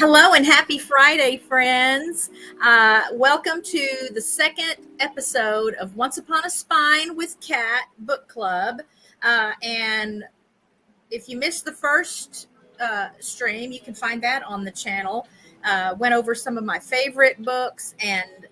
Hello and happy Friday, friends. Welcome to the second episode of Once Upon a Spine with Kat Book Club. And if you missed the first stream, you can find that on the channel. Went over some of my favorite books, and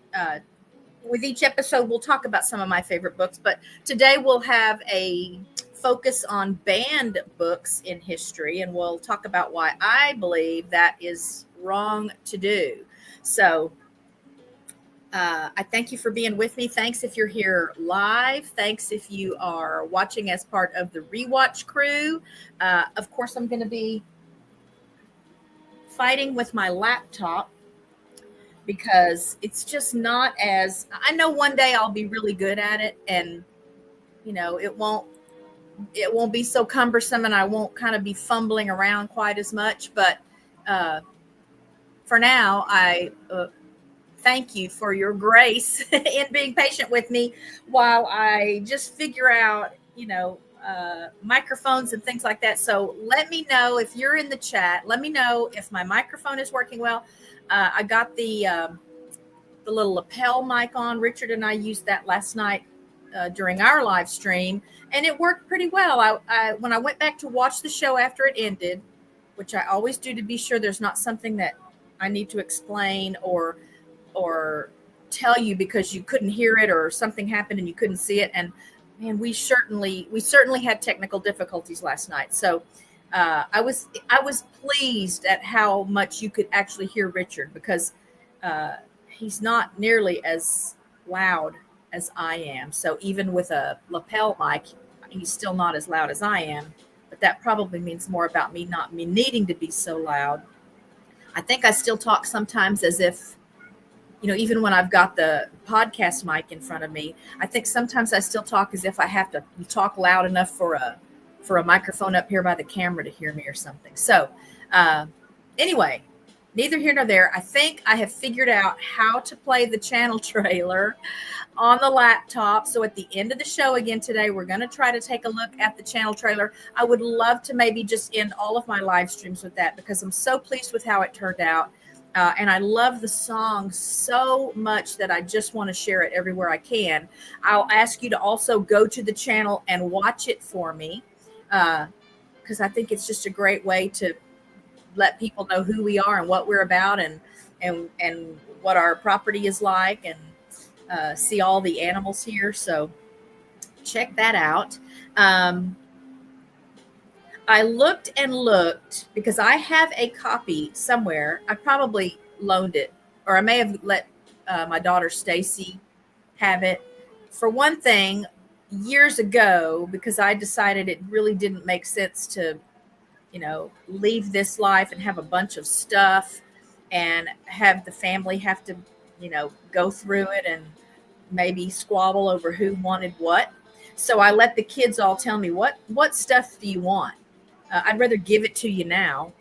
with each episode, we'll talk about some of my favorite books. But today we'll have a focus on banned books in history, and we'll talk about why I believe that is wrong to do. So I thank you for being with me. Thanks if you're here live. Thanks if you are watching as part of the rewatch crew. Of course, I'm going to be fighting with my laptop because it's just not as, I know one day I'll be really good at it, and it won't be so cumbersome, and I won't kind of be fumbling around quite as much. But for now, I thank you for your grace in being patient with me while I just figure out, microphones and things like that. So let me know if you're in the chat. Let me know if my microphone is working well. I got the little lapel mic on. Richard and I used that last night during our live stream, and it worked pretty well. I when I went back to watch the show after it ended, which I always do to be sure there's not something that I need to explain or tell you because you couldn't hear it or something happened and you couldn't see it. And man, we certainly had technical difficulties last night. So I was pleased at how much you could actually hear Richard, because he's not nearly as loud as I am. So even with a lapel mic, he's still not as loud as I am. But that probably means more about me needing to be so loud. I think I still talk sometimes as if, even when I've got the podcast mic in front of me, I think sometimes I still talk as if I have to talk loud enough for a microphone up here by the camera to hear me or something. So anyway, neither here nor there. I think I have figured out how to play the channel trailer on the laptop. So at the end of the show again today, we're going to try to take a look at the channel trailer. I would love to maybe just end all of my live streams with that, because I'm so pleased with how it turned out. And I love the song so much that I just want to share it everywhere I can. I'll ask you to also go to the channel and watch it for me, because I think it's just a great way to let people know who we are and what we're about, and what our property is like, and see all the animals here. So check that out. I looked and looked because I have a copy somewhere. I probably loaned it, or I may have let my daughter Stacy have it. For one thing, years ago, because I decided it really didn't make sense to, leave this life and have a bunch of stuff and have the family have to, go through it and maybe squabble over who wanted what. So I let the kids all tell me, what stuff do you want? I'd rather give it to you now.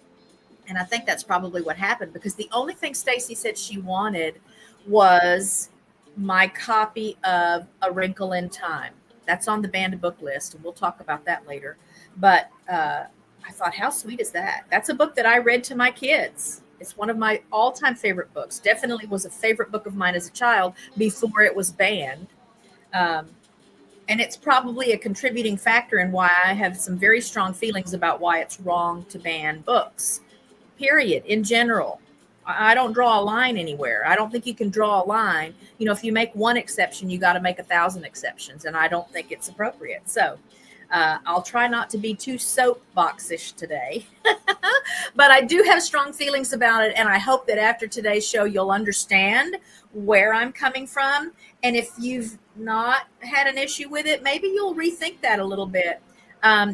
And I think that's probably what happened, because the only thing Stacy said she wanted was my copy of A Wrinkle in Time. That's on the banned book list, and we'll talk about that later. But I thought, how sweet is that? That's a book that I read to my kids. It's one of my all-time favorite books. Definitely was a favorite book of mine as a child before it was banned. And it's probably a contributing factor in why I have some very strong feelings about why it's wrong to ban books, period, in general. I don't draw a line anywhere. I don't think you can draw a line. If you make one exception, you got to make 1,000 exceptions, and I don't think it's appropriate. So I'll try not to be too soapboxish today, but I do have strong feelings about it. And I hope that after today's show, you'll understand where I'm coming from. And if you've not had an issue with it, maybe you'll rethink that a little bit.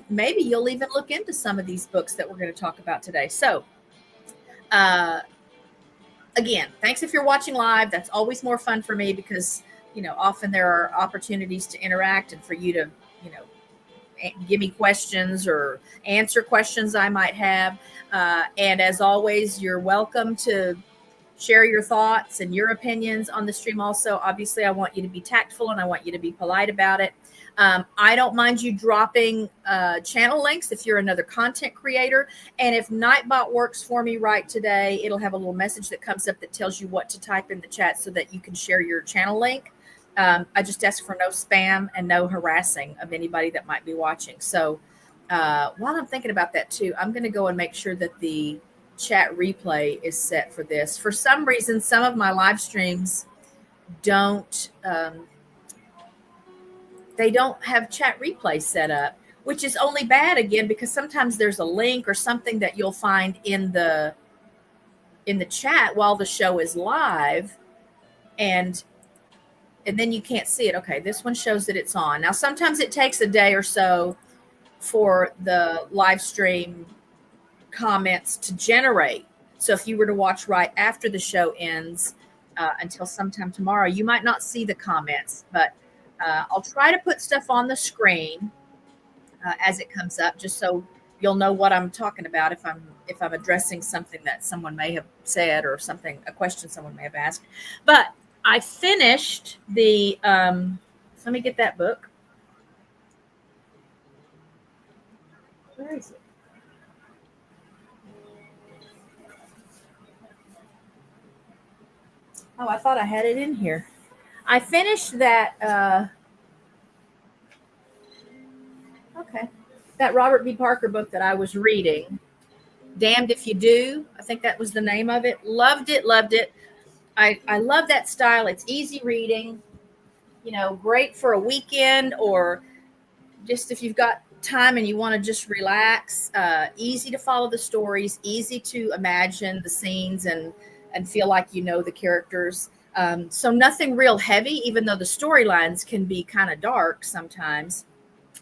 Maybe you'll even look into some of these books that we're going to talk about today. So again, thanks if you're watching live. That's always more fun for me, because, often there are opportunities to interact and for you to, give me questions or answer questions I might have. And as always, you're welcome to share your thoughts and your opinions on the stream. Also, obviously, I want you to be tactful and I want you to be polite about it. I don't mind you dropping channel links if you're another content creator. And if Nightbot works for me right today, it'll have a little message that comes up that tells you what to type in the chat so that you can share your channel link. I just ask for no spam and no harassing of anybody that might be watching. So while I'm thinking about that too, I'm going to go and make sure that the chat replay is set for this. For some reason, some of my live streams don't they don't have chat replay set up, which is only bad again because sometimes there's a link or something that you'll find in the chat while the show is live, and then you can't see it. Okay, this one shows that it's on. Now sometimes it takes a day or so for the live stream comments to generate. So if you were to watch right after the show ends until sometime tomorrow, you might not see the comments, but I'll try to put stuff on the screen as it comes up, just so you'll know what I'm talking about if I'm addressing something that someone may have said or a question someone may have asked. But I finished the let me get that book. Where is it? Oh, I thought I had it in here. I finished that that Robert B. Parker book that I was reading, Damned If You Do. I think that was the name of it. Loved it. I love that style. It's easy reading, great for a weekend or just if you've got time and you want to just relax. Easy to follow the stories, easy to imagine the scenes and feel like you know the characters. So nothing real heavy, even though the storylines can be kind of dark sometimes.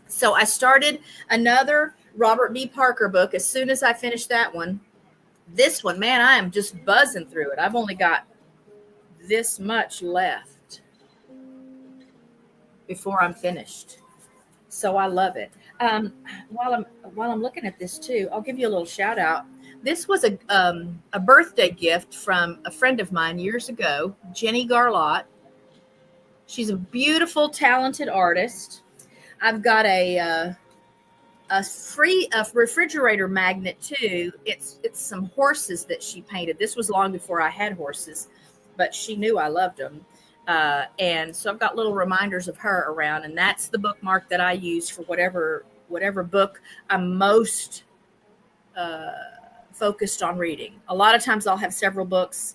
So I started another Robert B. Parker book as soon as I finished that one. This one, man, I am just buzzing through it. I've only got this much left before I'm finished. So I love it. While I'm looking at this too, I'll give you a little shout out. This was a birthday gift from a friend of mine years ago, Jenny Garlot. She's a beautiful, talented artist. I've got a refrigerator magnet too. It's some horses that she painted. This was long before I had horses, but she knew I loved them. And so I've got little reminders of her around, and that's the bookmark that I use for whatever book I'm most focused on reading. A lot of times I'll have several books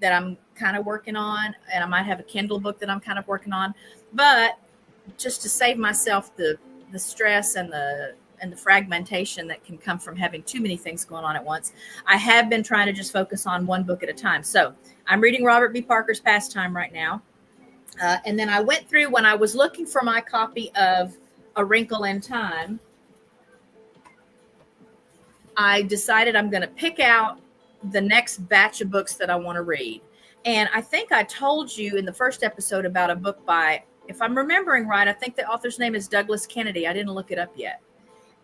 that I'm kind of working on, and I might have a Kindle book that I'm kind of working on, but just to save myself the stress and the fragmentation that can come from having too many things going on at once, I have been trying to just focus on one book at a time. So I'm reading Robert B. Parker's Pastime right now. And then I went through when I was looking for my copy of A Wrinkle in Time. I decided I'm going to pick out the next batch of books that I want to read. And I think I told you in the first episode about a book by, if I'm remembering right, I think the author's name is Douglas Kennedy. I didn't look it up yet.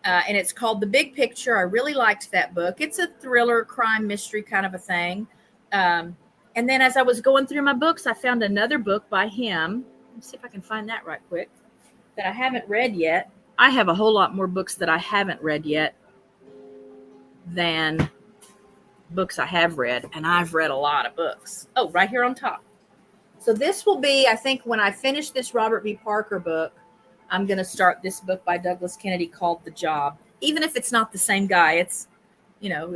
And it's called The Big Picture. I really liked that book. It's a thriller, crime, mystery kind of a thing. And then as I was going through my books, I found another book by him. Let's see if I can find that right quick, that I haven't read yet. I have a whole lot more books that I haven't read yet than books I have read. And I've read a lot of books. Oh, right here on top. So this will be, I think, when I finish this Robert B. Parker book, I'm going to start this book by Douglas Kennedy called The Job. Even if it's not the same guy, it's,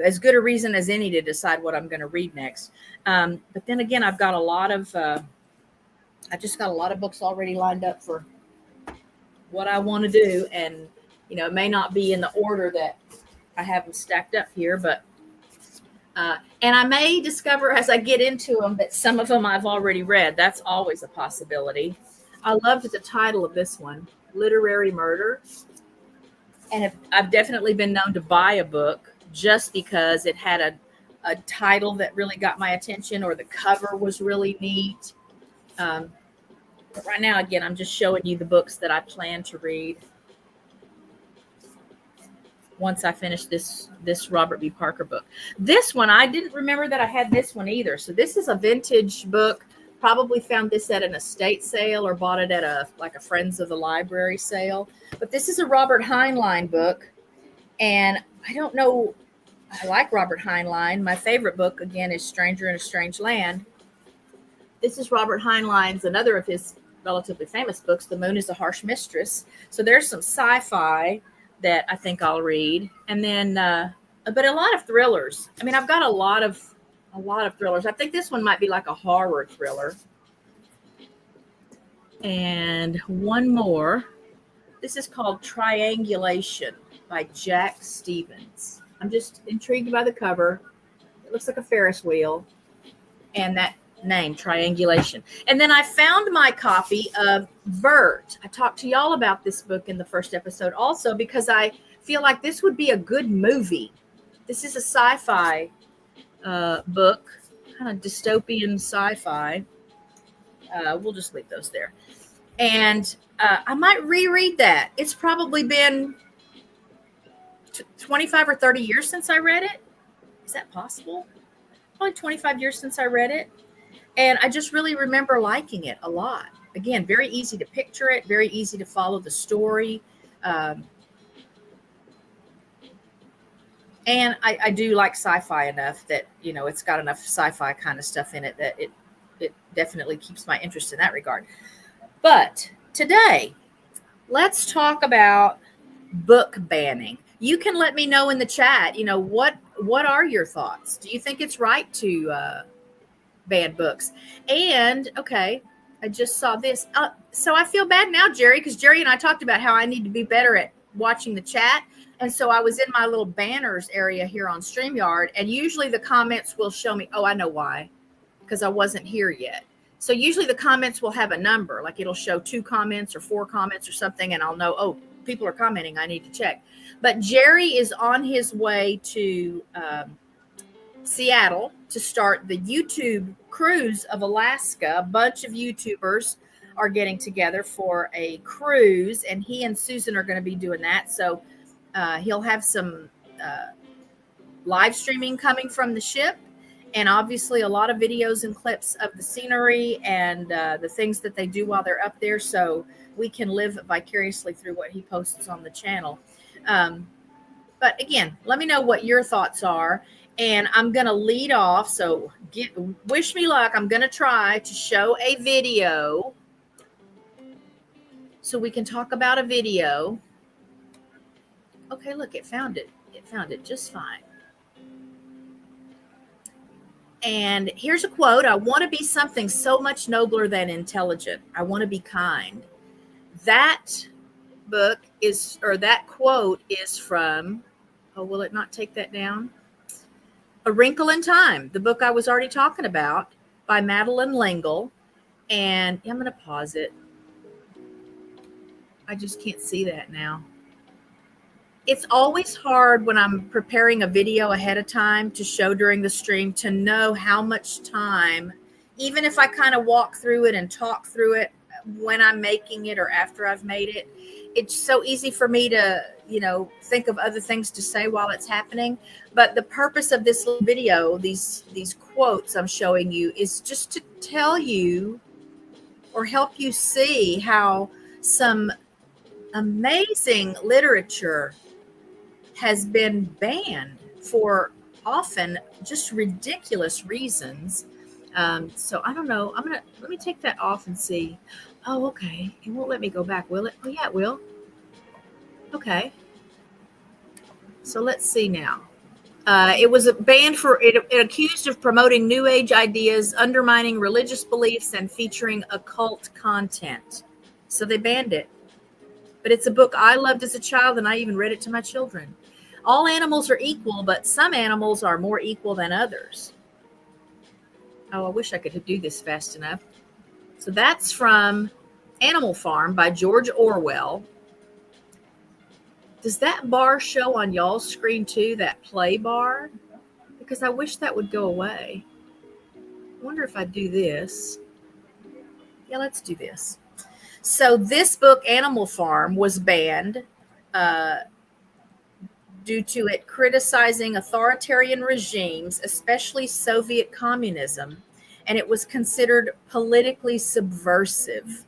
as good a reason as any to decide what I'm going to read next. But then again, I've got I just got a lot of books already lined up for what I want to do. And, it may not be in the order that I have them stacked up here, but and I may discover as I get into them that some of them I've already read. That's always a possibility. I loved the title of this one, Literary Murder. And I've definitely been known to buy a book just because it had a title that really got my attention or the cover was really neat. But right now, again, I'm just showing you the books that I plan to read. once I finish this Robert B. Parker book. This one, I didn't remember that I had this one either. So this is a vintage book. Probably found this at an estate sale or bought it at a Friends of the Library sale. But this is a Robert Heinlein book. And I don't know, I like Robert Heinlein. My favorite book, again, is Stranger in a Strange Land. This is Robert Heinlein's, another of his relatively famous books, The Moon is a Harsh Mistress. So there's some sci-fi that I think I'll read. And then, but a lot of thrillers. I mean, I've got a lot of thrillers. I think this one might be like a horror thriller. And one more. This is called Triangulation by Jack Stevens. I'm just intrigued by the cover. It looks like a Ferris wheel. And that name, Triangulation. And then I found my copy of Bert. I talked to y'all about this book in the first episode also because I feel like this would be a good movie. This is a sci-fi book, kind of dystopian sci-fi. We'll just leave those there. And I might reread that. It's probably been 25 or 30 years since I read it. Is that possible? Probably 25 years since I read it. And I just really remember liking it a lot. Again, very easy to picture it, very easy to follow the story. And I do like sci-fi enough that, you know, it's got enough sci-fi kind of stuff in it that it definitely keeps my interest in that regard. But today, let's talk about book banning. You can let me know in the chat, you know, what are your thoughts? Do you think it's right to ban books? And, okay, I just saw this. So I feel bad now, Jerry, because Jerry and I talked about how I need to be better at watching the chat. And so I was in my little banners area here on StreamYard, and usually the comments will show me, oh, I know why, because I wasn't here yet. So usually the comments will have a number, like it'll show 2 comments or 4 comments or something, and I'll know, oh, people are commenting, I need to check. But Jerry is on his way to Seattle to start the YouTube cruise of Alaska. A bunch of YouTubers are getting together for a cruise, and he and Susan are going to be doing that. So he'll have some live streaming coming from the ship, and obviously a lot of videos and clips of the scenery and the things that they do while they're up there, so we can live vicariously through what he posts on the channel. But again, let me know what your thoughts are. And I'm going to lead off. So wish me luck. I'm going to try to show a video so we can talk about a video. Okay, look, it found it. It found it just fine. And here's a quote. I want to be something so much nobler than intelligent. I want to be kind. That book is, or that quote is from, oh, will it not take that down? A Wrinkle in Time, the book I was already talking about by Madeleine L'Engle. And I'm going to pause it. I just can't see that now. It's always hard when I'm preparing a video ahead of time to show during the stream to know how much time, even if I kind of walk through it and talk through it when I'm making it or after I've made it. It's so easy for me to, you know, think of other things to say while it's happening. But the purpose of this little video, these quotes I'm showing you, is just to tell you or help you see how some amazing literature has been banned for often just ridiculous reasons. So I don't know. Let me take that off and see. Oh, okay. It won't let me go back, will it? Oh, yeah, it will. Okay. So let's see now. It was banned for it accused of promoting New Age ideas, undermining religious beliefs, and featuring occult content. So they banned it. But it's a book I loved as a child, and I even read it to my children. All animals are equal, but some animals are more equal than others. Oh, I wish I could do this fast enough. So that's from Animal Farm by George Orwell. Does that bar show on y'all's screen too, that play bar? Because I wish that would go away. I wonder if I do this. Yeah, let's do this. So this book, Animal Farm, was banned due to it criticizing authoritarian regimes, especially Soviet communism, and it was considered politically subversive.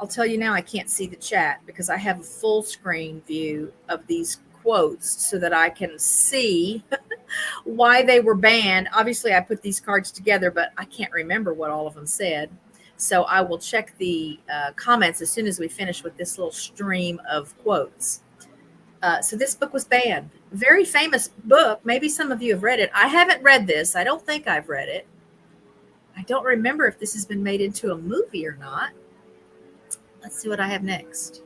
I'll tell you now, I can't see the chat because I have a full screen view of these quotes so that I can see why they were banned. Obviously, I put these cards together, but I can't remember what all of them said. So I will check the comments as soon as we finish with this little stream of quotes. So this book was banned. Very famous book. Maybe some of you have read it. I haven't read this. I don't think I've read it. I don't remember if this has been made into a movie or not. Let's see what I have next.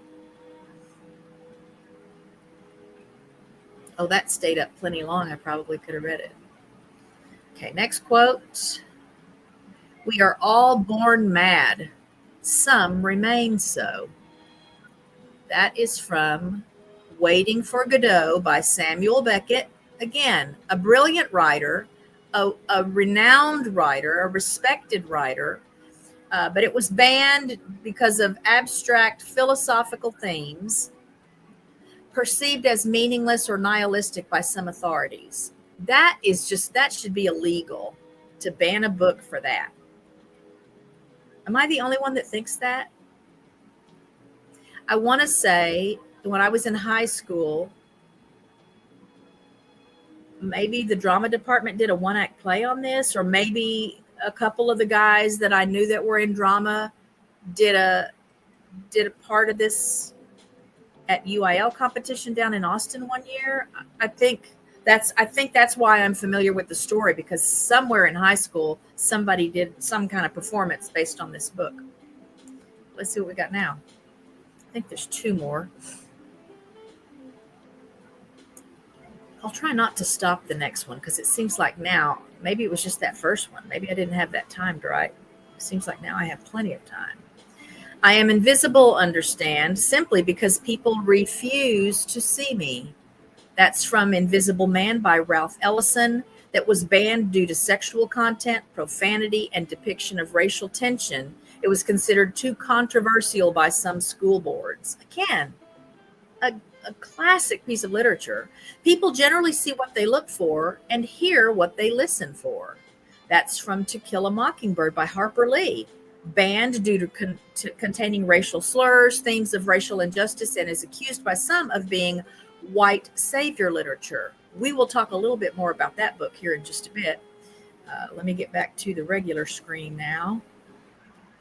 Oh, that stayed up plenty long. I probably could have read it. Okay, next quote. We are all born mad. Some remain so. That is from Waiting for Godot by Samuel Beckett. Again, a brilliant writer, a renowned writer, a respected writer, but it was banned because of abstract philosophical themes perceived as meaningless or nihilistic by some authorities. That should be illegal to ban a book for that. Am I the only one that thinks that? I want to say when I was in high school, maybe the drama department did a one-act play on this, or maybe a couple of the guys that I knew that were in drama did a part of this at UIL competition down in Austin one year. I think that's why I'm familiar with the story, because somewhere in high school somebody did some kind of performance based on this book. Let's see what we got now. I think there's two more. I'll try not to stop the next one because it seems like now, maybe it was just that first one. Maybe I didn't have that timed right. It seems like now I have plenty of time. I am invisible, understand, simply because people refuse to see me. That's from Invisible Man by Ralph Ellison, that was banned due to sexual content, profanity, and depiction of racial tension. It was considered too controversial by some school boards. Again, a classic piece of literature. People generally see what they look for and hear what they listen for. That's from To Kill a Mockingbird by Harper Lee. Banned due to containing racial slurs, themes of racial injustice, and is accused by some of being white savior literature. We will talk a little bit more about that book here in just a bit. Let me get back to the regular screen now.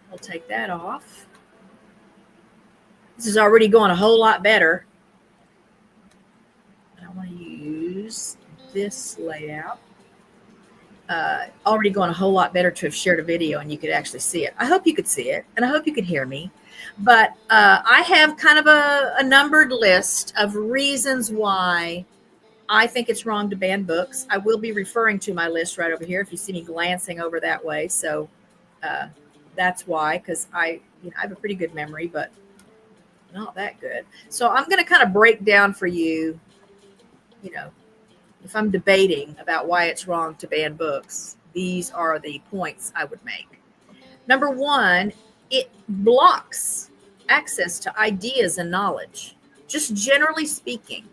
We'll take that off. This is already going a whole lot better. I want to use this layout. Already going a whole lot better to have shared a video and you could actually see it. I hope you could see it, and I hope you could hear me. But I have kind of a numbered list of reasons why I think it's wrong to ban books. I will be referring to my list right over here if you see me glancing over that way. So that's why, because I have a pretty good memory, but not that good. So I'm going to kind of break down for you, if I'm debating about why it's wrong to ban books, these are the points I would make. Number one, it blocks access to ideas and knowledge, just generally speaking.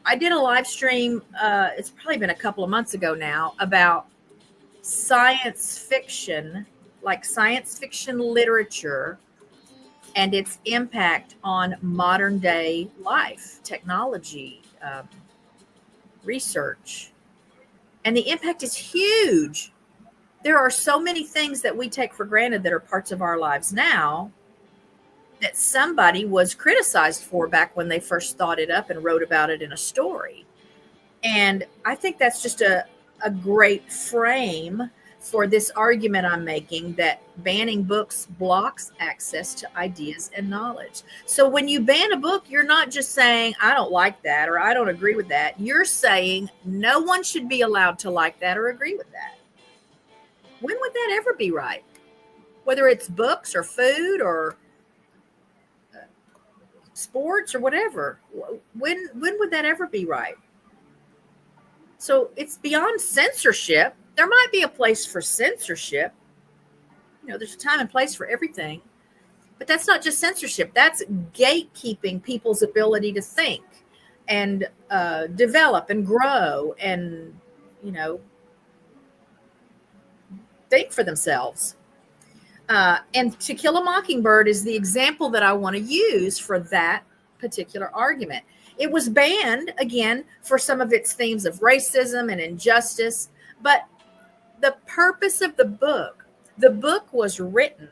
I did a live stream, it's probably been a couple of months ago now, about science fiction, like science fiction literature and its impact on modern day life, technology, research. And the impact is huge. There are so many things that we take for granted that are parts of our lives now that somebody was criticized for back when they first thought it up and wrote about it in a story. And I think that's just a great frame for this argument I'm making, that banning books blocks access to ideas and knowledge. So when you ban a book, you're not just saying, I don't like that, or I don't agree with that. You're saying no one should be allowed to like that or agree with that. When would that ever be right? Whether it's books or food or sports or whatever, when would that ever be right? So it's beyond censorship. There might be a place for censorship. There's a time and place for everything. But that's not just censorship. That's gatekeeping people's ability to think and develop and grow and, you know, think for themselves. And To Kill a Mockingbird is the example that I want to use for that particular argument. It was banned, again, for some of its themes of racism and injustice, but the purpose of the book was written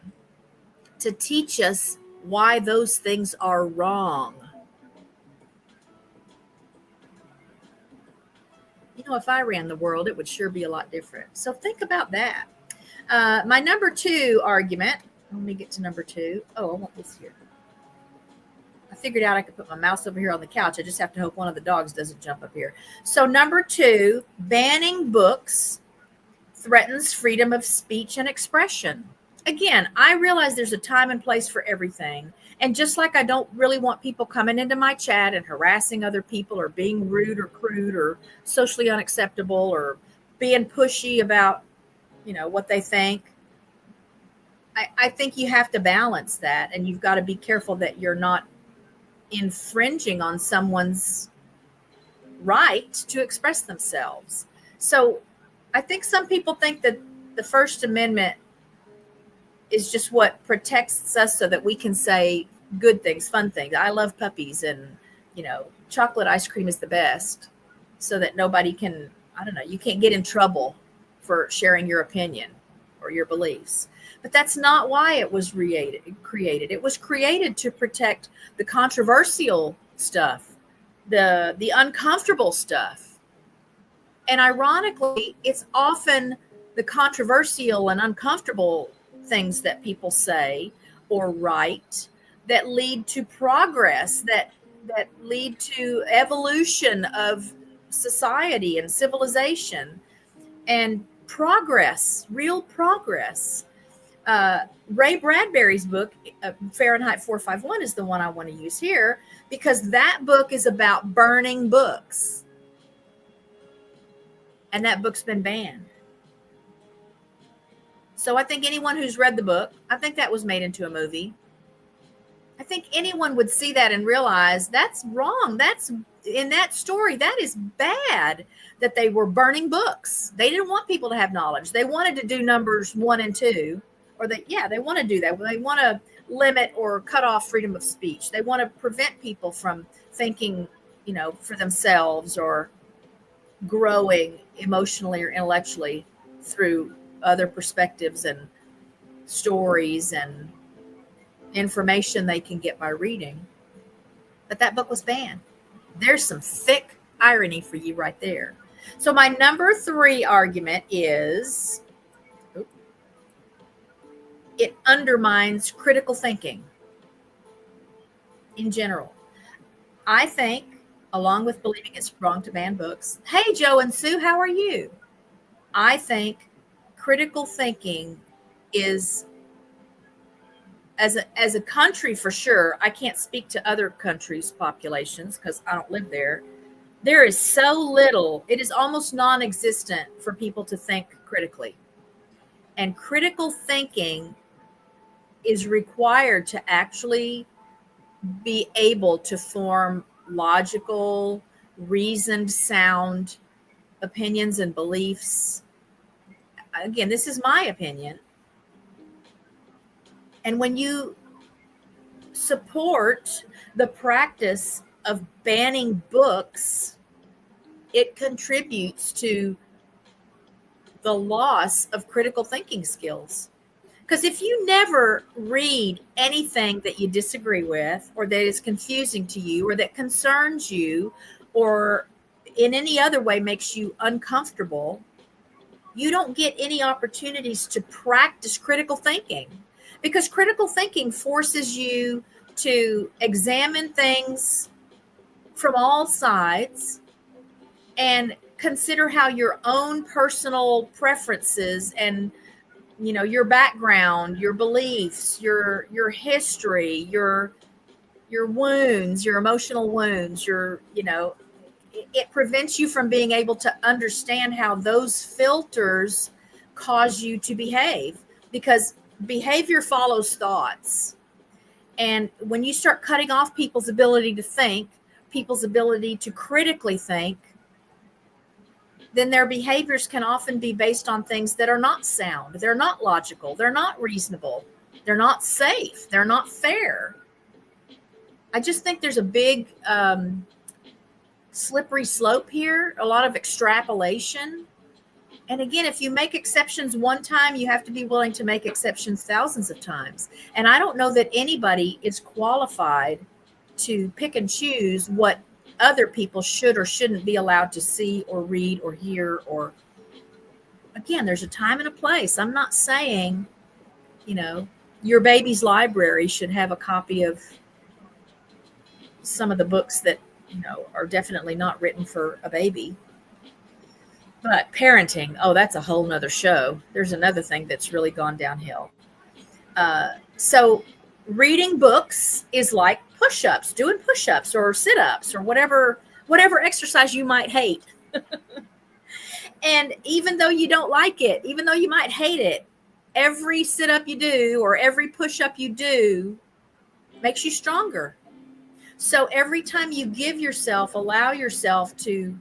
to teach us why those things are wrong. You know, if I ran the world, it would sure be a lot different. So think about that. My number 2 argument, let me get to number 2. Oh, I want this here. I figured out I could put my mouse over here on the couch. I just have to hope one of the dogs doesn't jump up here. So number 2, banning books threatens freedom of speech and expression. Again, I realize there's a time and place for everything. And just like I don't really want people coming into my chat and harassing other people or being rude or crude or socially unacceptable or being pushy about, you know, what they think. I think you have to balance that, and you've got to be careful that you're not infringing on someone's right to express themselves. So I think some people think that the First Amendment is just what protects us so that we can say good things, fun things. I love puppies and, you know, chocolate ice cream is the best, so that nobody can, I don't know, you can't get in trouble for sharing your opinion or your beliefs. But that's not why it was created. It was created to protect the controversial stuff, the uncomfortable stuff. And ironically, it's often the controversial and uncomfortable things that people say or write that lead to progress, that lead to evolution of society and civilization and progress, real progress. Ray Bradbury's book, Fahrenheit 451, is the one I want to use here because that book is about burning books. And that book's been banned. So I think anyone who's read the book, I think that was made into a movie. I think anyone would see that and realize that's wrong. That's in that story. That is bad that they were burning books. They didn't want people to have knowledge. They wanted to do numbers 1 and 2, or they want to do that. They want to limit or cut off freedom of speech. They want to prevent people from thinking, you know, for themselves or growing emotionally or intellectually through other perspectives and stories and information they can get by reading. But that book was banned. There's some thick irony for you right there. So my number 3 argument is it undermines critical thinking in general. I think, along with believing it's wrong to ban books. Hey, Joe and Sue, how are you? I think critical thinking is, as a country for sure, I can't speak to other countries' populations because I don't live there. There is so little, it is almost non-existent for people to think critically. And critical thinking is required to actually be able to form logical, reasoned, sound opinions and beliefs. Again, this is my opinion. And when you support the practice of banning books, it contributes to the loss of critical thinking skills. Because if you never read anything that you disagree with, or that is confusing to you, or that concerns you, or in any other way makes you uncomfortable, you don't get any opportunities to practice critical thinking. Because critical thinking forces you to examine things from all sides and consider how your own personal preferences and, you know, your background, your beliefs, your history, your wounds, your emotional wounds, it prevents you from being able to understand how those filters cause you to behave, because behavior follows thoughts. And when you start cutting off people's ability to think, people's ability to critically think, then their behaviors can often be based on things that are not sound. They're not logical. They're not reasonable. They're not safe. They're not fair. I just think there's a big slippery slope here, a lot of extrapolation. And again, if you make exceptions one time, you have to be willing to make exceptions thousands of times. And I don't know that anybody is qualified to pick and choose what other people should or shouldn't be allowed to see or read or hear. Or again, there's a time and a place. I'm not saying, your baby's library should have a copy of some of the books that, are definitely not written for a baby. But parenting, that's a whole nother show. There's another thing that's really gone downhill. So reading books is like push-ups, doing push-ups or sit-ups or whatever exercise you might hate. And even though you don't like it, even though you might hate it, every sit-up you do or every push-up you do makes you stronger. So every time you allow yourself to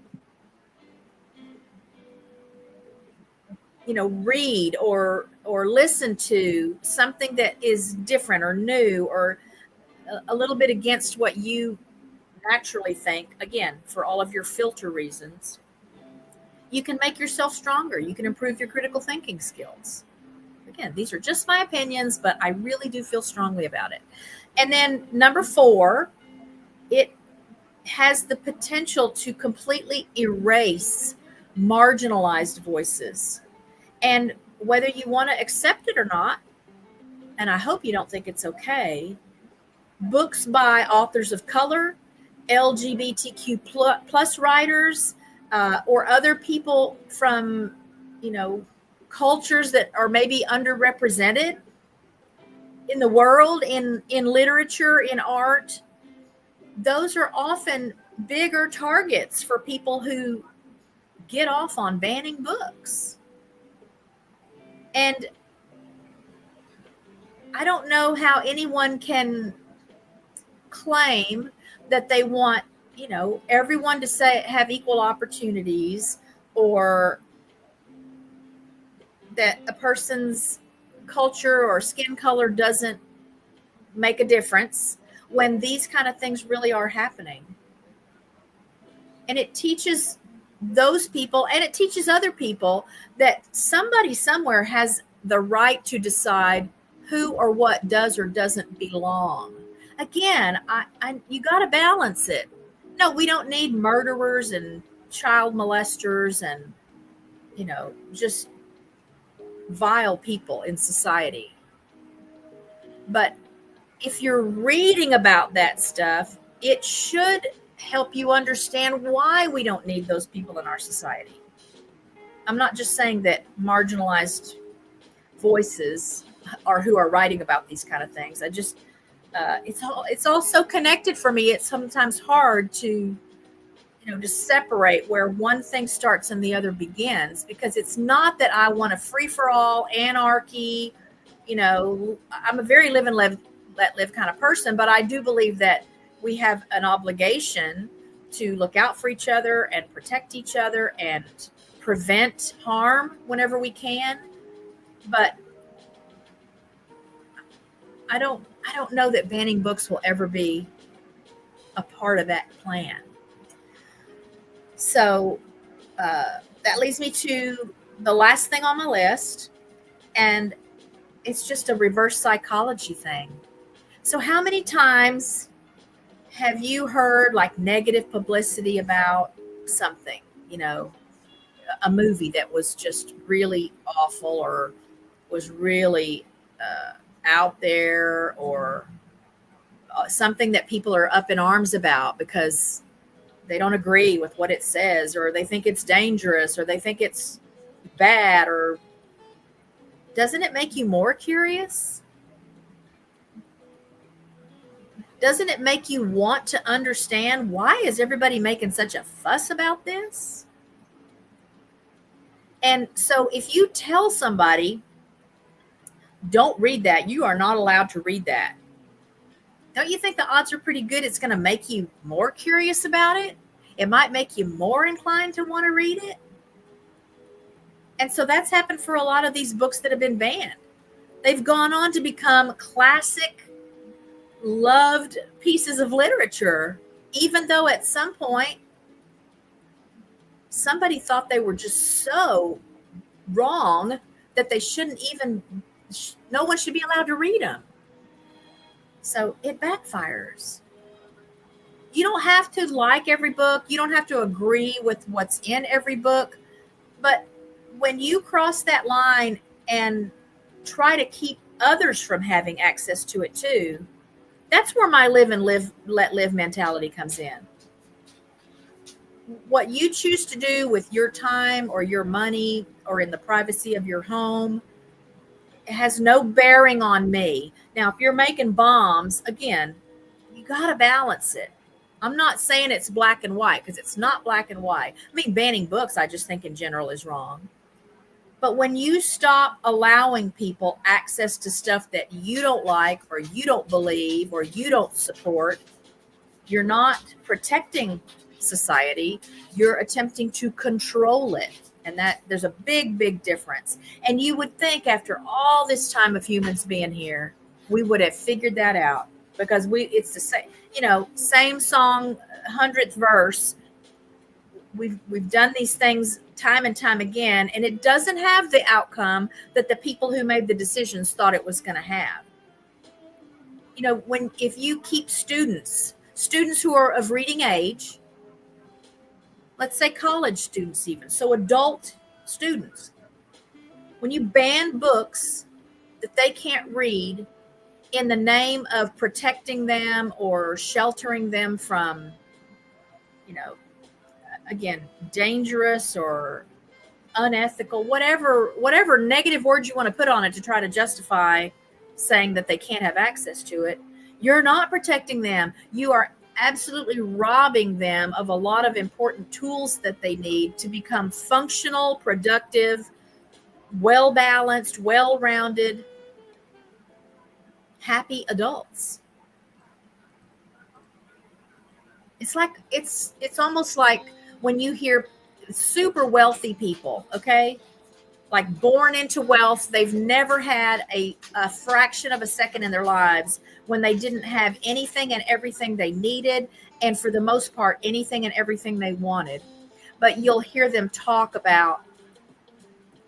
read or listen to something that is different or new or a little bit against what you naturally think, again, for all of your filter reasons, you can make yourself stronger. You can improve your critical thinking skills. Again, these are just my opinions, but I really do feel strongly about it. And then number 4, it has the potential to completely erase marginalized voices. And whether you want to accept it or not, and I hope you don't think it's okay, books by authors of color, LGBTQ plus writers, or other people from, cultures that are maybe underrepresented in the world, in literature, in art, those are often bigger targets for people who get off on banning books. And I don't know how anyone can claim that they want, everyone to have equal opportunities, or that a person's culture or skin color doesn't make a difference when these kind of things really are happening. And it teaches those people, and it teaches other people, that somebody somewhere has the right to decide who or what does or doesn't belong. Again, you got to balance it. No, we don't need murderers and child molesters and, just vile people in society. But if you're reading about that stuff, it should help you understand why we don't need those people in our society. I'm not just saying that marginalized voices are who are writing about these kind of things. I just, it's all so connected for me. It's sometimes hard to, to separate where one thing starts and the other begins, because it's not that I want a free for all anarchy. I'm a very live and let live kind of person, but I do believe that we have an obligation to look out for each other and protect each other and prevent harm whenever we can. But I don't know that banning books will ever be a part of that plan. So that leads me to the last thing on my list, and it's just a reverse psychology thing. So how many times have you heard like negative publicity about something, a movie that was just really awful or was really out there, or something that people are up in arms about because they don't agree with what it says, or they think it's dangerous, or they think it's bad? Or doesn't it make you more curious? Doesn't it make you want to understand, why is everybody making such a fuss about this? And so if you tell somebody, don't read that, you are not allowed to read that, don't you think the odds are pretty good it's going to make you more curious about it? It might make you more inclined to want to read it. And so that's happened for a lot of these books that have been banned. They've gone on to become classic, loved pieces of literature, even though at some point somebody thought they were just so wrong that they shouldn't even, no one should be allowed to read them. So it backfires. You don't have to like every book. You don't have to agree with what's in every book. But when you cross that line and try to keep others from having access to it too, that's where my live and let live mentality comes in. What you choose to do with your time or your money or in the privacy of your home, it has no bearing on me. Now, if you're making bombs, again, you got to balance it. I'm not saying it's black and white, because it's not black and white. I mean, banning books, I just think in general is wrong. But when you stop allowing people access to stuff that you don't like or you don't believe or you don't support, you're not protecting society. You're attempting to control it. And that there's a big, big difference. And you would think after all this time of humans being here, we would have figured that out, because it's the same, same song, 100th verse. We've done these things time and time again, and it doesn't have the outcome that the people who made the decisions thought it was going to have. If you keep students who are of reading age, let's say college students even, so adult students, when you ban books that they can't read in the name of protecting them or sheltering them from, again, dangerous or unethical, whatever negative words you want to put on it to try to justify saying that they can't have access to it, you're not protecting them. You are absolutely robbing them of a lot of important tools that they need to become functional, productive, well-balanced, well-rounded, happy adults. It's almost like when you hear super wealthy people, okay, like born into wealth, they've never had a fraction of a second in their lives when they didn't have anything and everything they needed, and for the most part, anything and everything they wanted. But you'll hear them talk about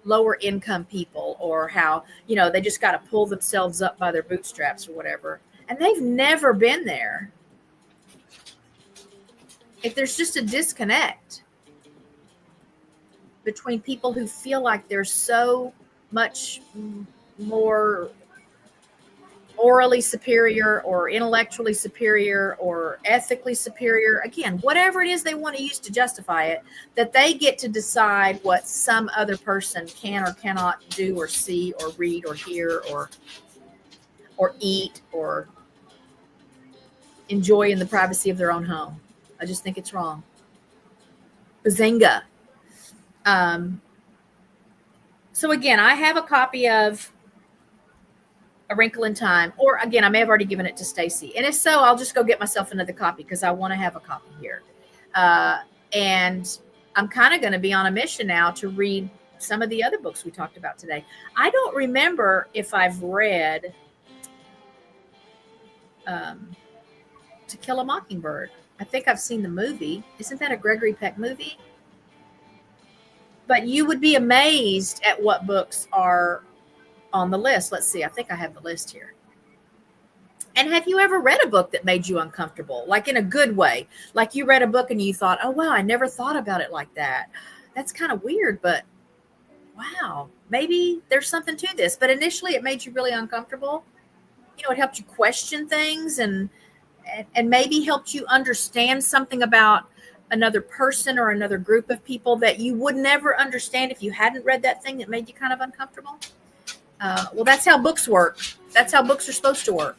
lower income people, or how, they just got to pull themselves up by their bootstraps or whatever. And they've never been there. If there's just a disconnect between people who feel like they're so much more morally superior or intellectually superior or ethically superior, again, whatever it is they want to use to justify it, that they get to decide what some other person can or cannot do or see or read or hear or eat or enjoy in the privacy of their own home. I just think it's wrong. Bazinga. So again, I have a copy of A Wrinkle in Time, or again, I may have already given it to Stacy. And if so, I'll just go get myself another copy, because I want to have a copy here. And I'm kind of going to be on a mission now to read some of the other books we talked about today. I don't remember if I've read To Kill a Mockingbird. I think I've seen the movie. Isn't that a Gregory Peck movie? But you would be amazed at what books are on the list. Let's see. I think I have the list here. And have you ever read a book that made you uncomfortable, like in a good way? Like you read a book and you thought, oh, wow, I never thought about it like that. That's kind of weird, but wow, maybe there's something to this. But initially it made you really uncomfortable. It helped you question things and maybe helped you understand something about another person or another group of people that you would never understand if you hadn't read that thing that made you kind of uncomfortable. Well, that's how books work. That's how books are supposed to work.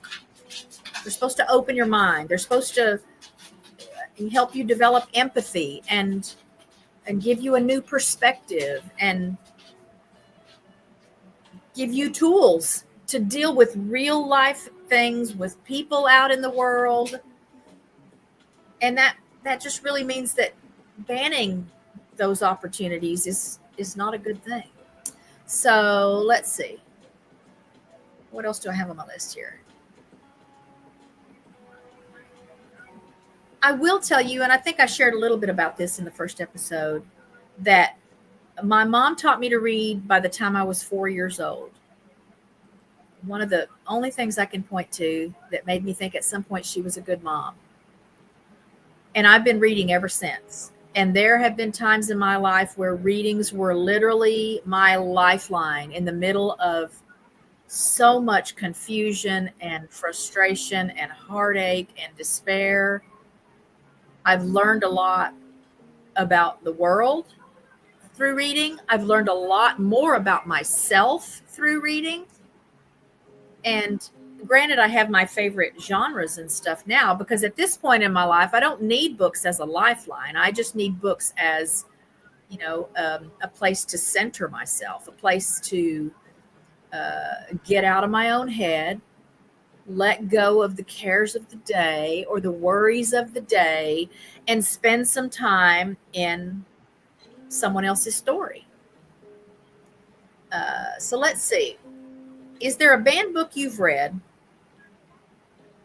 They're supposed to open your mind. They're supposed to help you develop empathy and give you a new perspective and give you tools to deal with real life things with people out in the world. And that just really means that banning those opportunities is not a good thing. So let's see. What else do I have on my list here? I will tell you, and I think I shared a little bit about this in the first episode, that my mom taught me to read by the time I was 4 years old. One of the only things I can point to that made me think at some point she was a good mom. And I've been reading ever since. And there have been times in my life where readings were literally my lifeline in the middle of so much confusion and frustration and heartache and despair. I've learned a lot about the world through reading. I've learned a lot more about myself through reading. And granted, I have my favorite genres and stuff now, because at this point in my life, I don't need books as a lifeline. I just need books as, a place to center myself, a place to get out of my own head, let go of the cares of the day or the worries of the day, and spend some time in someone else's story. So let's see. Is there a banned book you've read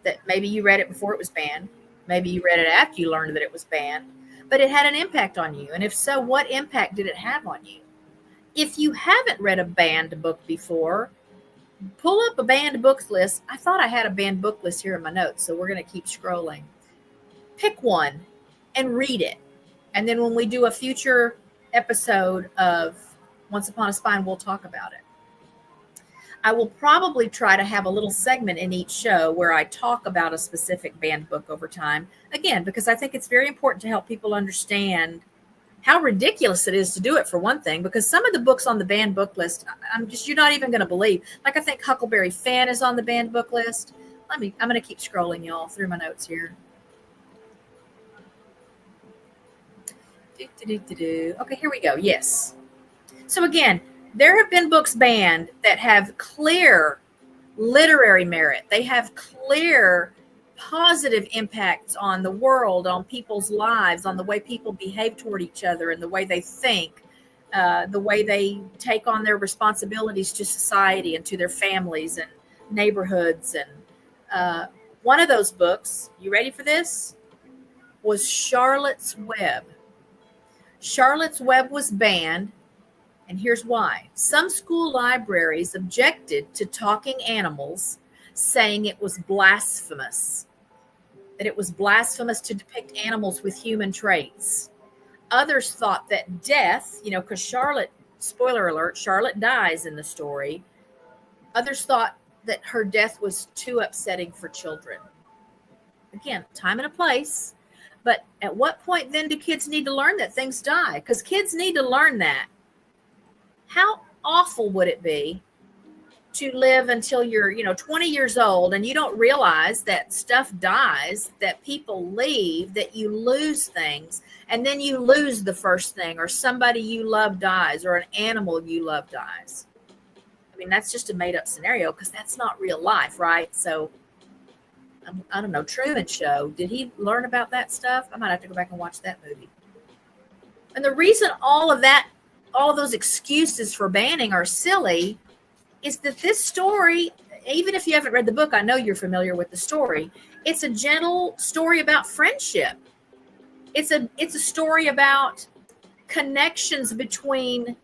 that maybe you read it before it was banned? Maybe you read it after you learned that it was banned, but it had an impact on you. And if so, what impact did it have on you? If you haven't read a banned book before, pull up a banned books list. I thought I had a banned book list here in my notes, so we're going to keep scrolling. Pick one and read it. And then when we do a future episode of Once Upon a Spine, we'll talk about it. I will probably try to have a little segment in each show where I talk about a specific banned book over time. Again, because I think it's very important to help people understand how ridiculous it is to do it, for one thing, because some of the books on the banned book list, you're not even going to believe. Like, I think Huckleberry Finn is on the banned book list. I'm going to keep scrolling, y'all, through my notes here. Okay, here we go. Yes. So again, there have been books banned that have clear literary merit. They have clear positive impacts on the world, on people's lives, on the way people behave toward each other and the way they think, the way they take on their responsibilities to society and to their families and neighborhoods. And one of those books, you ready for this, was Charlotte's Web. Charlotte's Web was banned. And here's why. Some school libraries objected to talking animals, saying it was blasphemous, that it was blasphemous to depict animals with human traits. Others thought that death, because Charlotte, spoiler alert, Charlotte dies in the story. Others thought that her death was too upsetting for children. Again, time and a place. But at what point then do kids need to learn that things die? Because kids need to learn that. How awful would it be to live until you're, 20 years old and you don't realize that stuff dies, that people leave, that you lose things, and then you lose the first thing, or somebody you love dies, or an animal you love dies. I mean, that's just a made up scenario because that's not real life, right? So, I don't know, Truman Show, did he learn about that stuff? I might have to go back and watch that movie. And the reason all of those excuses for banning are silly is that this story, even if you haven't read the book, I know you're familiar with the story. It's a gentle story about friendship. It's a story about connections between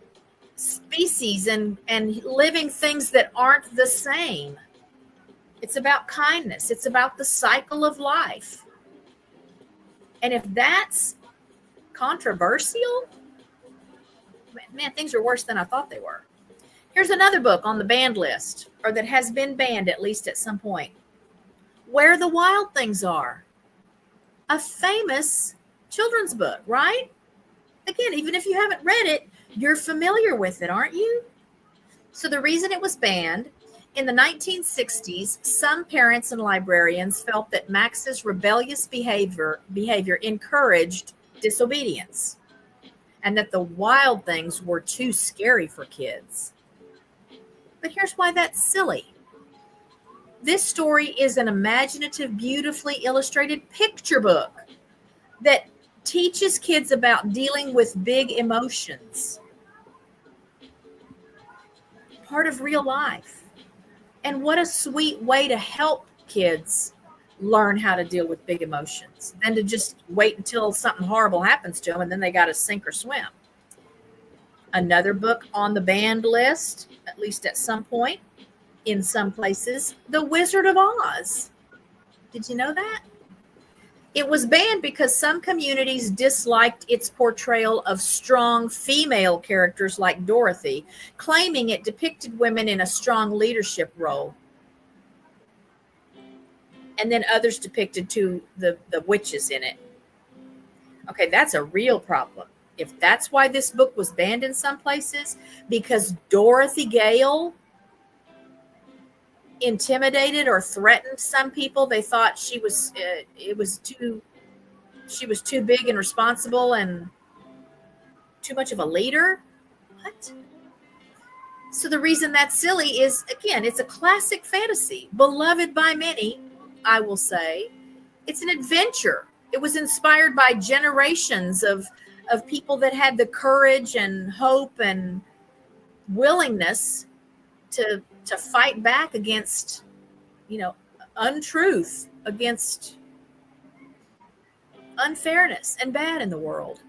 species and living things that aren't the same. It's about kindness. It's about the cycle of life. And if that's controversial, man, things are worse than I thought they were. Here's another book on the banned list, or that has been banned at least at some point. Where the Wild Things Are. A famous children's book, right? Again, even if you haven't read it, you're familiar with it, aren't you? So the reason it was banned, in the 1960s, some parents and librarians felt that Max's rebellious behavior encouraged disobedience, and that the wild things were too scary for kids. But here's why that's silly. This story is an imaginative, beautifully illustrated picture book that teaches kids about dealing with big emotions, part of real life. And what a sweet way to help kids learn how to deal with big emotions than to just wait until something horrible happens to them and then they got to sink or swim. Another book on the banned list, at least at some point, in some places, The Wizard of Oz. Did you know that? It was banned because some communities disliked its portrayal of strong female characters like Dorothy, claiming it depicted women in a strong leadership role. And then others depicted the witches in it. Okay, that's a real problem. If that's why this book was banned in some places, because Dorothy Gale intimidated or threatened some people, they thought she was too big and responsible and too much of a leader. What? So the reason that's silly is, again, it's a classic fantasy, beloved by many, I will say. It's an adventure. It was inspired by generations of people that had the courage and hope and willingness to fight back against, untruth, against unfairness and bad in the world.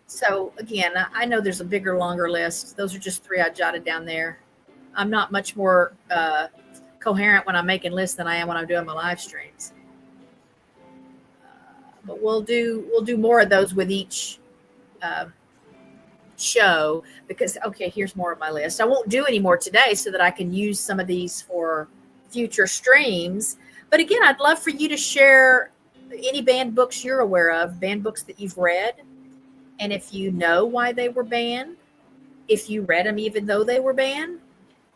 So again, I know there's a bigger, longer list. Those are just 3 I jotted down there. I'm not much more coherent when I'm making lists than I am when I'm doing my live streams. But we'll do more of those with each show, because okay, here's more of my list. I won't do any more today so that I can use some of these for future streams. But again, I'd love for you to share any banned books you're aware of, banned books that you've read, and if you know why they were banned, if you read them even though they were banned,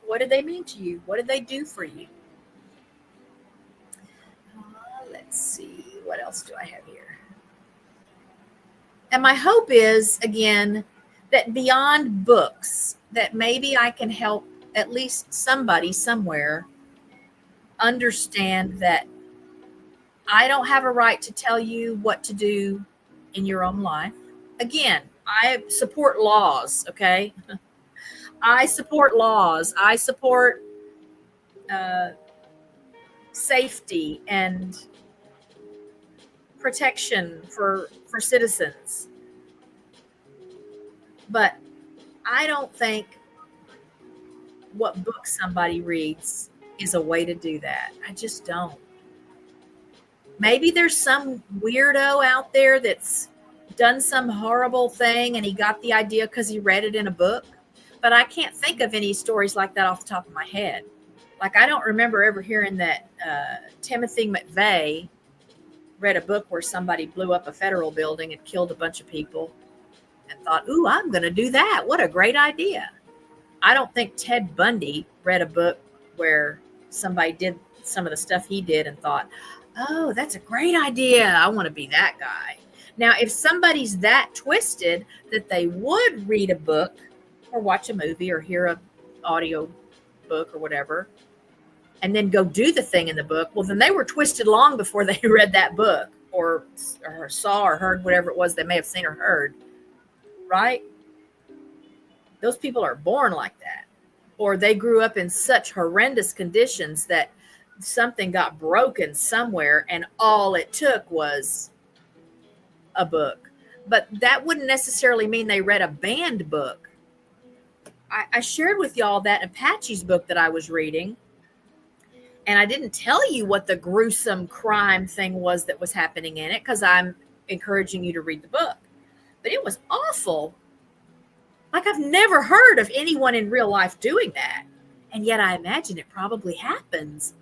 what did they mean to you? What did they do for you? Let's see, what else do I have here? And my hope is, again, that beyond books, that maybe I can help at least somebody somewhere understand that I don't have a right to tell you what to do in your own life. Again, I support laws, okay? I support laws. I support safety and protection for citizens. But I don't think what book somebody reads is a way to do that. I just don't. Maybe there's some weirdo out there that's done some horrible thing and he got the idea because he read it in a book. But I can't think of any stories like that off the top of my head. Like, I don't remember ever hearing that Timothy McVeigh read a book where somebody blew up a federal building and killed a bunch of people and thought, ooh, I'm going to do that. What a great idea. I don't think Ted Bundy read a book where somebody did some of the stuff he did and thought, oh, that's a great idea. I want to be that guy. Now, if somebody's that twisted that they would read a book or watch a movie or hear an audio book or whatever, and then go do the thing in the book, well, then they were twisted long before they read that book or saw or heard whatever it was they may have seen or heard, right? Those people are born like that. Or they grew up in such horrendous conditions that something got broken somewhere and all it took was a book. But that wouldn't necessarily mean they read a banned book. I shared with y'all that Apache's book that I was reading, and I didn't tell you what the gruesome crime thing was that was happening in it because I'm encouraging you to read the book. But it was awful. Like, I've never heard of anyone in real life doing that. And yet I imagine it probably happens.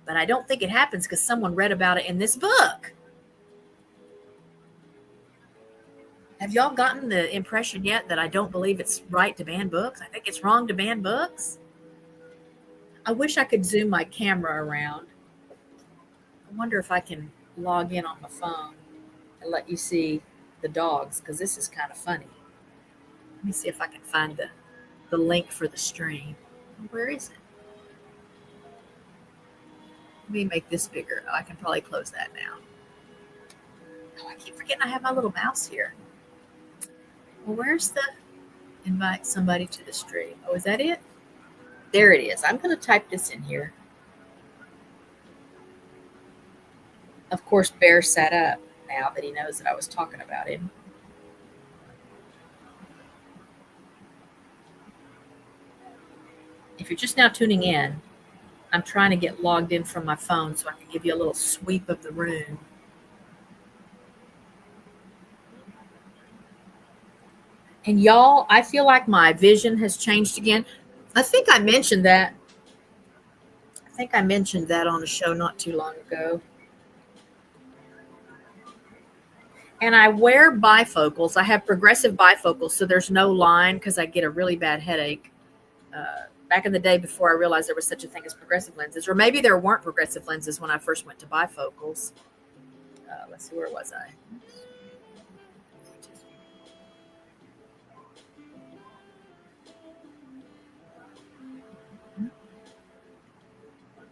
But I don't think it happens because someone read about it in this book. Have y'all gotten the impression yet that I don't believe it's right to ban books? I think it's wrong to ban books. I wish I could zoom my camera around. I wonder if I can log in on my phone and let you see the dogs, because this is kind of funny. Let me see if I can find the link for the stream. Where is it? Let me make this bigger. Oh, I can probably close that now. Oh, I keep forgetting I have my little mouse here. Well, where's the invite somebody to the stream? Oh, is that it? There it is. I'm going to type this in here. Of course, Bear sat up now that he knows that I was talking about him. If you're just now tuning in, I'm trying to get logged in from my phone so I can give you a little sweep of the room. And y'all, I feel like my vision has changed again. I think I mentioned that. On a show not too long ago. And I wear bifocals. I have progressive bifocals, so there's no line because I get a really bad headache. Back in the day before I realized there was such a thing as progressive lenses, or maybe there weren't progressive lenses when I first went to bifocals. Let's see, where was I?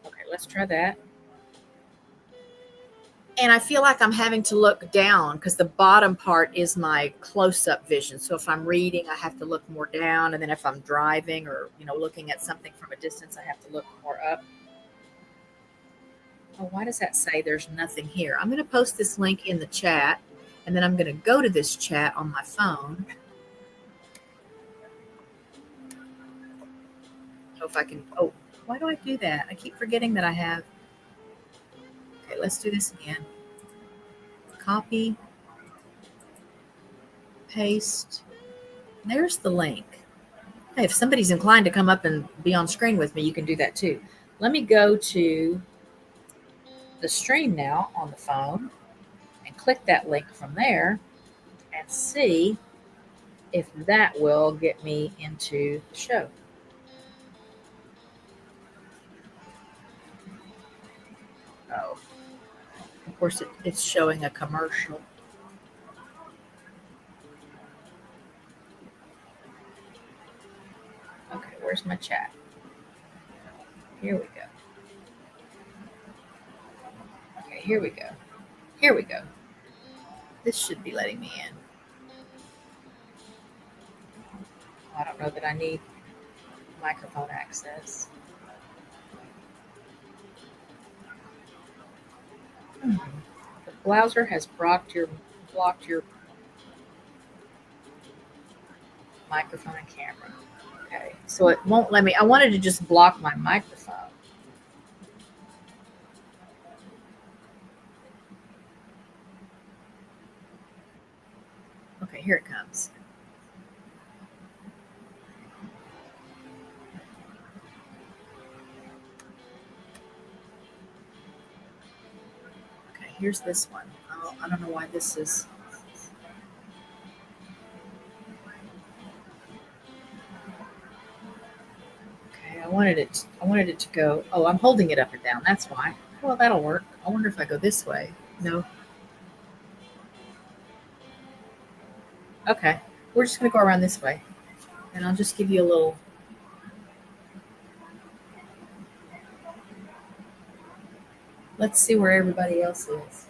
Okay, let's try that. And I feel like I'm having to look down because the bottom part is my close-up vision. So if I'm reading, I have to look more down. And then if I'm driving or, looking at something from a distance, I have to look more up. Oh, why does that say there's nothing here? I'm going to post this link in the chat, and then I'm going to go to this chat on my phone. So if I can, why do I do that? I keep forgetting that I have. Okay, let's do this again. Copy, paste. There's the link. Hey, if somebody's inclined to come up and be on screen with me, you can do that too. Let me go to the stream now on the phone and click that link from there and see if that will get me into the show. Oh, of course it's showing a commercial. Okay, where's my chat? Here we go. Okay, here we go. Here we go. This should be letting me in. I don't know that I need microphone access. The browser has blocked your microphone and camera. Okay, so it won't let me. I wanted to just block my microphone. Okay, here it comes. Okay, here's this one. Oh, I don't know why this is. Okay, I wanted it to go. Oh, I'm holding it up and down. That's why. Well, that'll work. I wonder if I go this way. No. Okay, we're just gonna go around this way, and I'll just give you a little. Let's see where everybody else is.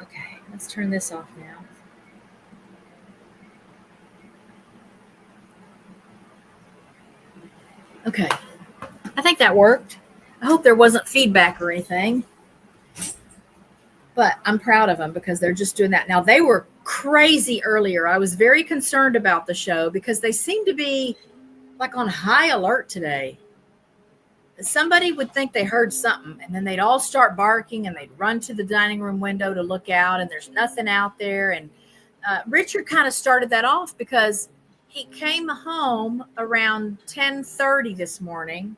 Okay, let's turn this off now. Okay. I think that worked. I hope there wasn't feedback or anything. But I'm proud of them because they're just doing that. Now, they were crazy earlier. I was very concerned about the show because they seem to be like on high alert today. Somebody would think they heard something and then they'd all start barking and they'd run to the dining room window to look out and there's nothing out there. And Richard kind of started that off because he came home around 10:30 this morning.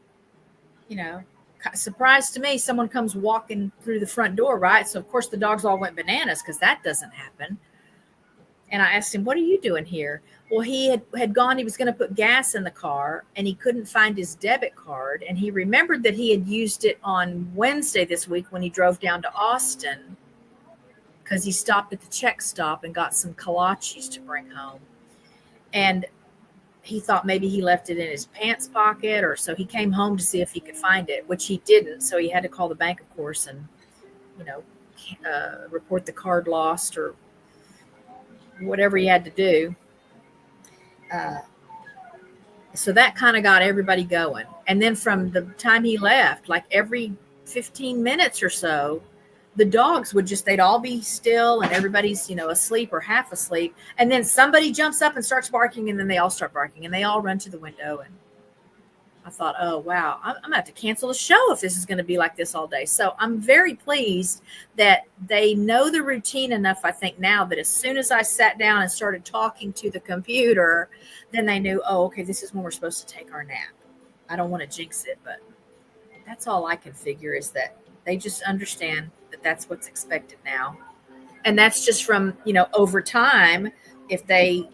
You know, surprise to me, someone comes walking through the front door, right? So of course the dogs all went bananas because that doesn't happen. And I asked him, "What are you doing here?" Well, he had gone, he was going to put gas in the car and he couldn't find his debit card. And he remembered that he had used it on Wednesday this week when he drove down to Austin because he stopped at the check stop and got some kolaches to bring home. And he thought maybe he left it in his pants pocket, or so he came home to see if he could find it, which he didn't. So he had to call the bank, of course, and, you know, report the card lost or whatever he had to do. So that kind of got everybody going. And then from the time he left, like every 15 minutes or so, the dogs would just, they'd all be still and everybody's, you know, asleep or half asleep. And then somebody jumps up and starts barking and then they all start barking and they all run to the window. And I thought, oh, wow, I'm going to have to cancel the show if this is going to be like this all day. So I'm very pleased that they know the routine enough, I think, now that as soon as I sat down and started talking to the computer, then they knew, oh, okay, this is when we're supposed to take our nap. I don't want to jinx it, but that's all I can figure is that they just understand that that's what's expected now. And that's just from, you know, over time, if they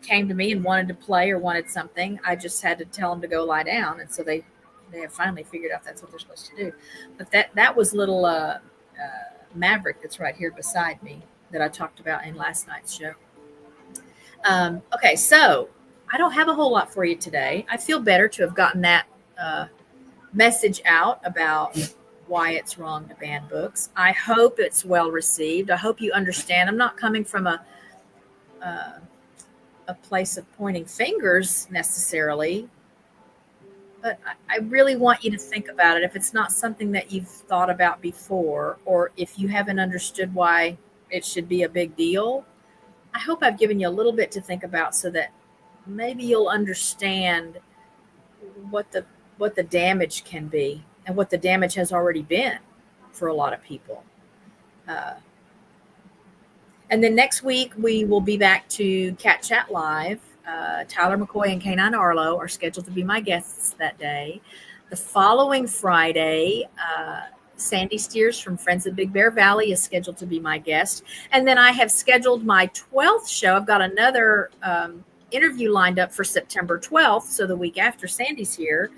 came to me and wanted to play or wanted something, I just had to tell them to go lie down. And so they have finally figured out that's what they're supposed to do. But that was little Maverick that's right here beside me that I talked about in last night's show. Okay, so I don't have a whole lot for you today. I feel better to have gotten that message out about why it's wrong to ban books. I hope it's well received. I hope you understand. I'm not coming from a place of pointing fingers necessarily, but I really want you to think about it. If it's not something that you've thought about before, or if you haven't understood why it should be a big deal, I hope I've given you a little bit to think about so that maybe you'll understand what the damage can be and what the damage has already been for a lot of people. And then next week, we will be back to Cat Chat Live. Tyler McCoy and K9 Arlo are scheduled to be my guests that day. The following Friday, Sandy Steers from Friends of Big Bear Valley is scheduled to be my guest. And then I have scheduled my 12th show. I've got another interview lined up for September 12th, so the week after Sandy's here,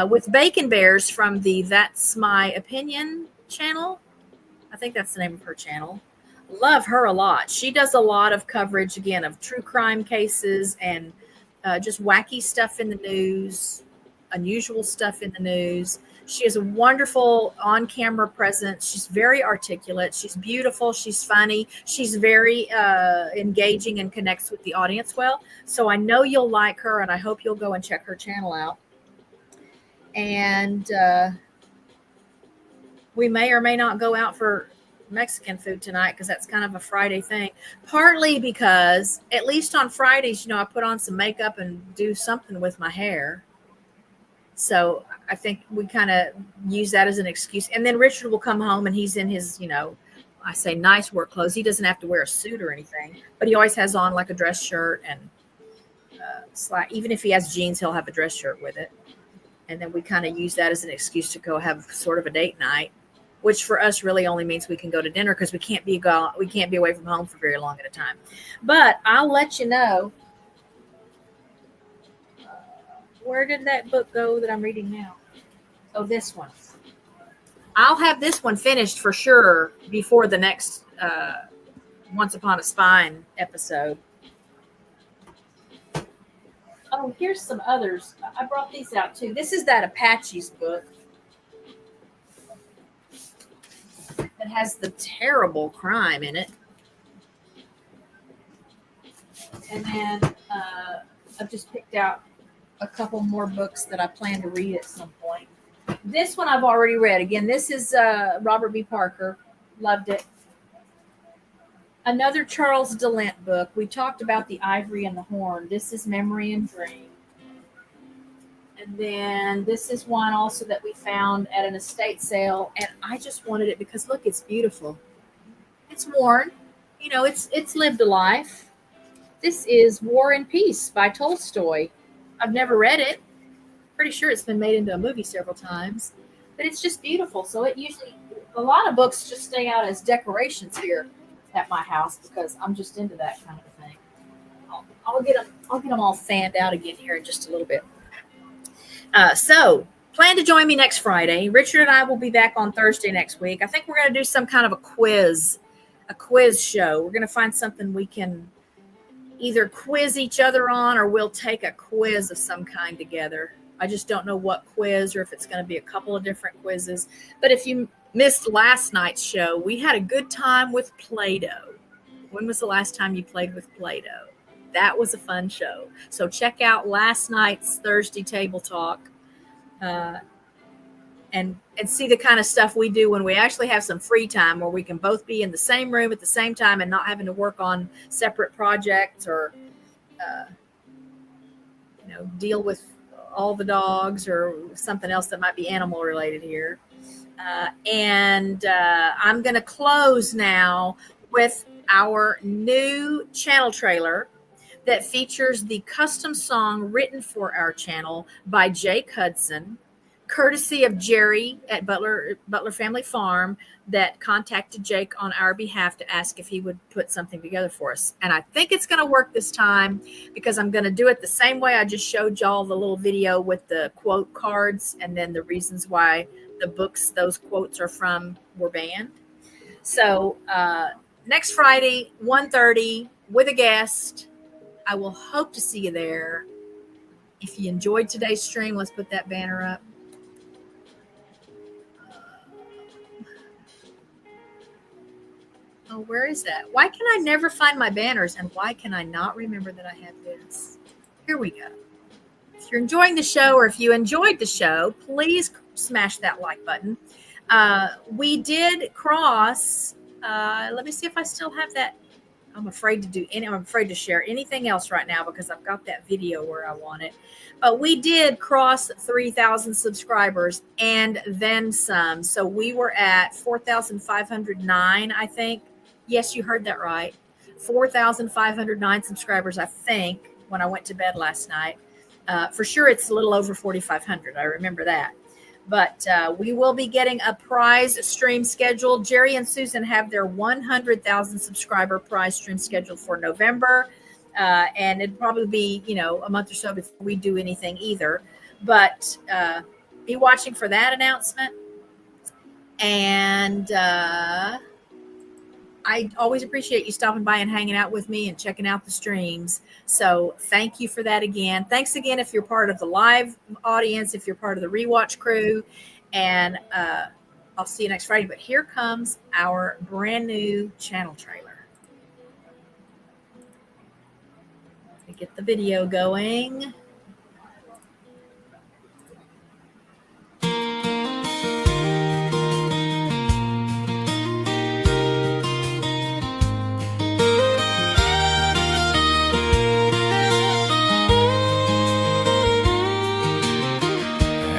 with Bacon Bears from the That's My Opinion channel. I think that's the name of her channel. Love her a lot. She does a lot of coverage, again, of true crime cases and just wacky stuff in the news, unusual stuff in the news. She has a wonderful on-camera presence. She's very articulate. She's beautiful. She's funny. She's very engaging and connects with the audience well. So I know you'll like her, and I hope you'll go and check her channel out. And we may or may not go out for Mexican food tonight because that's kind of a Friday thing, partly because at least on Fridays, you know, I put on some makeup and do something with my hair. So I think we kind of use that as an excuse. And then Richard will come home and he's in his, you know, I say nice work clothes. He doesn't have to wear a suit or anything, but he always has on like a dress shirt and even if he has jeans, he'll have a dress shirt with it. And then we kind of use that as an excuse to go have sort of a date night, which for us really only means we can go to dinner because we can't be away from home for very long at a time. But I'll let you know. Where did that book go that I'm reading now? Oh, this one. I'll have this one finished for sure before the next Once Upon a Spine episode. Oh, here's some others. I brought these out too. This is that Apache's book that has the terrible crime in it. And then I've just picked out a couple more books that I plan to read at some point. This one I've already read. Again, this is Robert B. Parker. Loved it. Another Charles DeLint book. We talked about The Ivory and the Horn. This is Memory and Dream. And then this is one also that we found at an estate sale, and I just wanted it because look, it's beautiful. It's worn, you know, it's lived a life. This is War and Peace by Tolstoy. I've never read it. Pretty sure it's been made into a movie several times, but it's just beautiful. So it usually, a lot of books just stay out as decorations here at my house because I'm just into that kind of thing. I'll get them all fanned out again here in just a little bit. So plan to join me next Friday. Richard and I will be back on Thursday next week. I think we're going to do some kind of a quiz show. We're going to find something we can either quiz each other on, or we'll take a quiz of some kind together. I just don't know what quiz, or if it's going to be a couple of different quizzes. But if you missed last night's show, we had a good time with Play-Doh. When was the last time you played with Play-Doh? That was a fun show. So check out last night's Thursday Table Talk and see the kind of stuff we do when we actually have some free time, where we can both be in the same room at the same time and not having to work on separate projects or deal with all the dogs or something else that might be animal related here. And I'm going to close now with our new channel trailer that features the custom song written for our channel by Jake Hudson, courtesy of Jerry at Butler Family Farm, that contacted Jake on our behalf to ask if he would put something together for us. And I think it's going to work this time because I'm going to do it the same way I just showed y'all the little video with the quote cards and then the reasons why the books those quotes are from were banned. So next Friday, 1:30 with a guest. I will hope to see you there. If you enjoyed today's stream, let's put that banner up. Oh, where is that? Why can I never find my banners? And why can I not remember that I have this? Here we go. If you're enjoying the show, or if you enjoyed the show, please smash that like button. We did cross. Let me see if I still have that. I'm afraid to share anything else right now because I've got that video where I want it. But we did cross 3,000 subscribers and then some. So we were at 4,509, I think. Yes, you heard that right. 4,509 subscribers, I think, when I went to bed last night. For sure, it's a little over 4,500. I remember that. But we will be getting a prize stream scheduled. Jerry and Susan have their 100,000 subscriber prize stream scheduled for November. And it'd probably be, a month or so before we do anything either. But be watching for that announcement. And I always appreciate you stopping by and hanging out with me and checking out the streams. So thank you for that again. Thanks again if you're part of the live audience, if you're part of the rewatch crew. And I'll see you next Friday. But here comes our brand new channel trailer. Let me get the video going.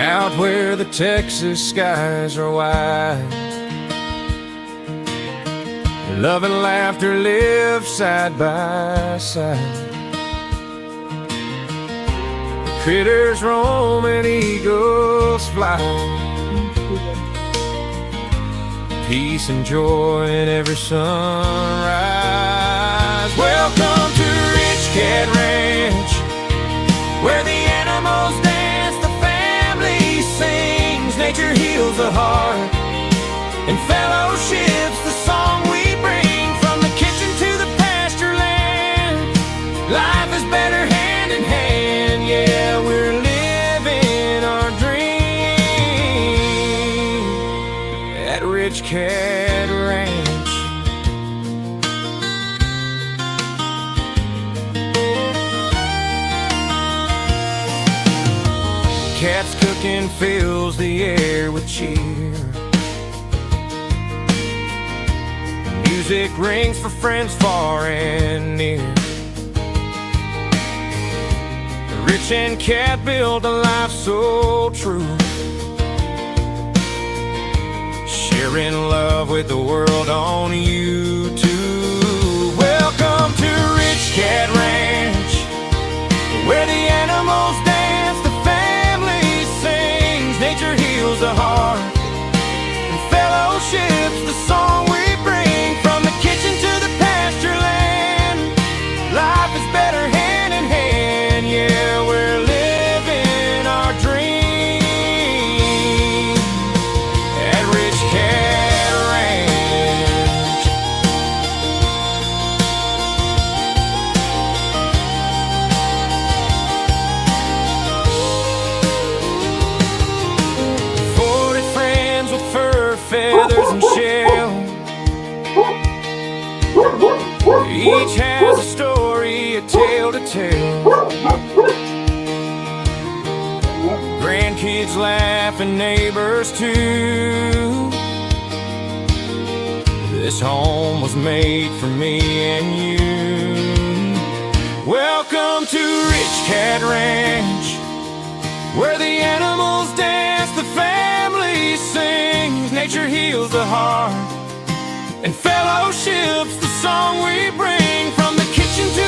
Out where the Texas skies are wide, love and laughter live side by side. Critters roam and eagles fly, peace and joy in every sunrise. Welcome to Rich Cat Ranch, where the animals dance, the family sings, nature heals the heart, and fellowship's the song we bring. From the kitchen to the pasture land, life is better hand in hand. Yeah, we're living our dream at Rich Cat Ranch. cat's cooking fills the air with cheer. Music rings for friends far and near. The rich and cat build a life so true, sharing love with the world on YouTube. Welcome to Rich Cat Ranch, where the animals dance, the family sings, nature heals the heart, and fellowship's the song we bring. From the kitchen to the pasture land, life is better hand in hand. Yeah, we're living our dream at Rich Cat Ranch. Feathers and shell, each has a story, a tale to tell. Grandkids laugh and neighbors too. This home was made for me and you. Welcome to Rich Cat Ranch, where the animals dance, the family sings, nature heals the heart, and fellowship's the song we bring. From the kitchen to